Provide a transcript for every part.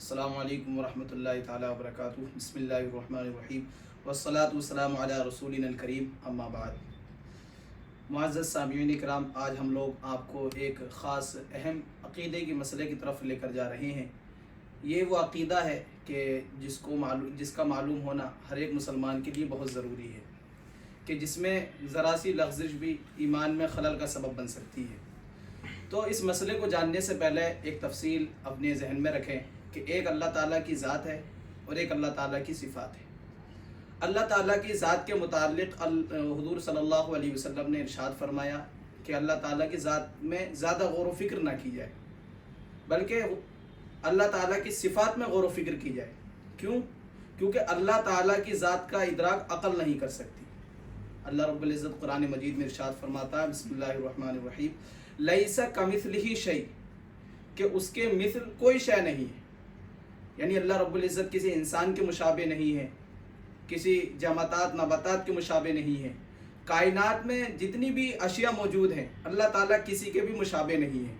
السلام علیکم ورحمۃ اللہ تعالیٰ وبرکاتہ۔ بسم اللہ الرحمن الرحیم والصلاۃ والسلام علی رسولنا الکریم، اما بعد۔ معزز سامعین اکرام، آج ہم لوگ آپ کو ایک خاص اہم عقیدے کی مسئلے کی طرف لے کر جا رہے ہیں۔ یہ وہ عقیدہ ہے کہ جس کا معلوم ہونا ہر ایک مسلمان کے لیے بہت ضروری ہے، کہ جس میں ذرا سی لغزش بھی ایمان میں خلل کا سبب بن سکتی ہے۔ تو اس مسئلے کو جاننے سے پہلے ایک تفصیل اپنے ذہن میں رکھیں کہ ایک اللہ تعالیٰ کی ذات ہے اور ایک اللہ تعالیٰ کی صفات ہے۔ اللہ تعالیٰ کی ذات کے متعلق حضور صلی اللہ علیہ وسلم نے ارشاد فرمایا کہ اللہ تعالیٰ کی ذات میں زیادہ غور و فکر نہ کی جائے، بلکہ اللہ تعالیٰ کی صفات میں غور و فکر کی جائے۔ کیوں؟ کیونکہ اللہ تعالیٰ کی ذات کا ادراک عقل نہیں کر سکتی۔ اللہ رب العزت قرآن مجید میں ارشاد فرماتا ہے، بسم اللہ الرحمن الرحیم، لیس کمثلہ شیء، کہ اس کے مثل کوئی شے نہیں ہے۔ یعنی اللہ رب العزت کسی انسان کے مشابہ نہیں ہے، کسی جمادات نباتات کے مشابہ نہیں ہے۔ کائنات میں جتنی بھی اشیاء موجود ہیں، اللہ تعالیٰ کسی کے بھی مشابہ نہیں ہے۔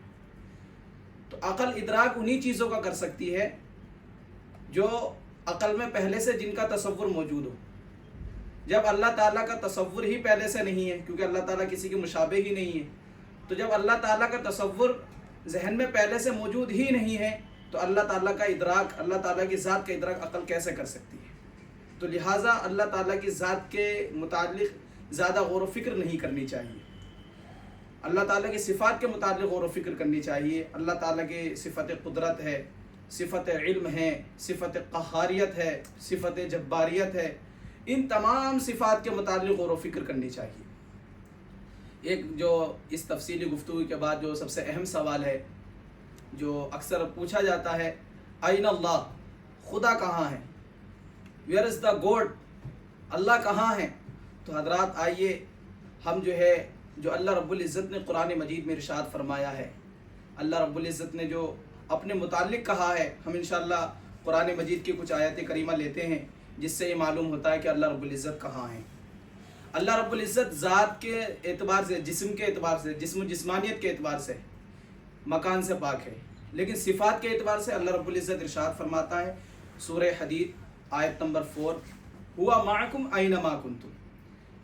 تو عقل ادراک انہی چیزوں کا کر سکتی ہے جو عقل میں پہلے سے جن کا تصور موجود ہو۔ جب اللہ تعالیٰ کا تصور ہی پہلے سے نہیں ہے، کیونکہ اللہ تعالیٰ کسی کے مشابہ ہی نہیں ہے، تو جب اللہ تعالیٰ کا تصور ذہن میں پہلے سے موجود ہی نہیں ہے تو اللہ تعالیٰ کا ادراک، اللہ تعالیٰ کی ذات کا ادراک عقل کیسے کر سکتی ہے؟ تو لہٰذا اللہ تعالیٰ کی ذات کے متعلق زیادہ غور و فکر نہیں کرنی چاہیے۔ اللہ تعالیٰ کی صفات کے متعلق غور و فکر کرنی چاہیے۔ اللہ تعالیٰ کی صفت قدرت ہے، صفت علم ہے، صفت قہاریت ہے، صفت جباریت ہے، ان تمام صفات کے متعلق غور و فکر کرنی چاہیے۔ ایک جو اس تفصیلی گفتگو کے بعد جو سب سے اہم سوال ہے، جو اکثر پوچھا جاتا ہے، این اللہ، خدا کہاں ہے؟ ویئر از دا گاڈ، اللہ کہاں ہے؟ تو حضرات آئیے ہم جو اللہ رب العزت نے قرآن مجید میں ارشاد فرمایا ہے، اللہ رب العزت نے جو اپنے متعلق کہا ہے، ہم انشاءاللہ قرآن مجید کی کچھ آیات کریمہ لیتے ہیں جس سے یہ معلوم ہوتا ہے کہ اللہ رب العزت کہاں ہے۔ اللہ رب العزت ذات کے اعتبار سے، جسم کے اعتبار سے، جسم و جسمانیت کے اعتبار سے مکان سے پاک ہے، لیکن صفات کے اعتبار سے اللہ رب العزت ارشاد فرماتا ہے سورہ حدید آیت نمبر 4، ہوا معکم اینما کنتم،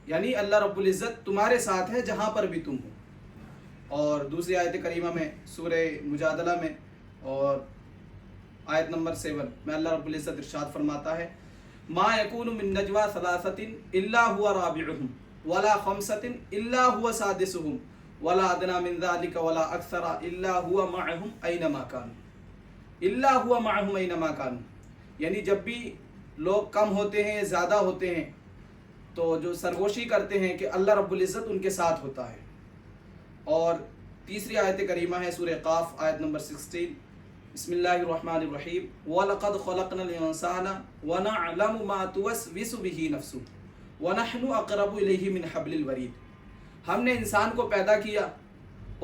یعنی اللہ رب العزت تمہارے ساتھ ہے جہاں پر بھی تم ہو۔ اور دوسری آیت کریمہ میں سورہ مجادلہ میں اور آیت نمبر 7 میں اللہ رب العزت ارشاد فرماتا ہے، ما یکون من نجوا ثلاثۃ الا هو رابعهم ولا خمسۃ الا هو سادسهم ولا ادنى من ذلك ولا اکثر الا هو معهم اینما كانوا، الا هو معهم اینما كانوا، یعنی جب بھی لوگ کم ہوتے ہیں، زیادہ ہوتے ہیں، تو جو سرگوشی کرتے ہیں کہ اللہ رب العزت ان کے ساتھ ہوتا ہے۔ اور تیسری آیت کریمہ ہے سورہ قاف آیت نمبر 16، بسم اللہ الرحمن الرحیم، وَلَقَدْ خَلَقْنَا الْإِنسَانَ وَنَعْلَمُ مَا تُوَسْوِسُ بِهِ نَفْسُهُ وَنَحْنُ أَقْرَبُ إِلَيْهِ مِنْ حَبْلِ الْوَرِيدِ، ہم نے انسان کو پیدا کیا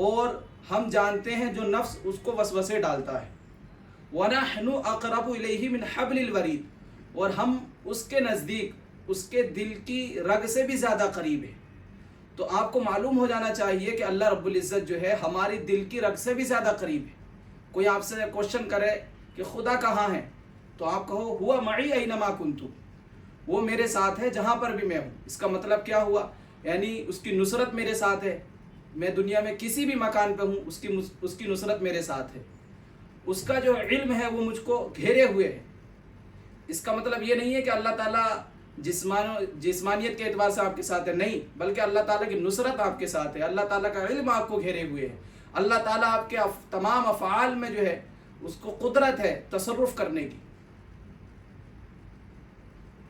اور ہم جانتے ہیں جو نفس اس کو وسوسے ڈالتا ہے۔ وَنَحْنُ أَقْرَبُ إِلَيْهِ مِنْ حَبْلِ الْوَرِيدِ، اور ہم اس کے نزدیک، اس کے دل کی رگ سے بھی زیادہ قریب ہے۔ تو آپ کو معلوم ہو جانا چاہیے کہ اللہ رب العزت جو ہے ہماری دل کی رگ سے بھی زیادہ قریب ہے۔ کوئی آپ سے کوشچن کرے کہ خدا کہاں ہے، تو آپ کہو ہوا معی اینما کنت، وہ میرے ساتھ ہے جہاں پر بھی میں ہوں۔ اس کا مطلب کیا ہوا؟ یعنی اس کی نصرت میرے ساتھ ہے، میں دنیا میں کسی بھی مکان پہ ہوں، اس کی نصرت میرے ساتھ ہے۔ اس کا جو علم ہے وہ مجھ کو گھیرے ہوئے ہے۔ اس کا مطلب یہ نہیں ہے کہ اللہ تعالیٰ جسمانیت کے اعتبار سے آپ کے ساتھ ہے، نہیں، بلکہ اللہ تعالیٰ کی نصرت آپ کے ساتھ ہے، اللہ تعالیٰ کا علم آپ کو گھیرے ہوئے ہے، اللہ تعالیٰ آپ کے تمام افعال میں جو ہے اس کو قدرت ہے تصرف کرنے کی۔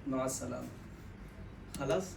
مع السلامہ۔ خلاص۔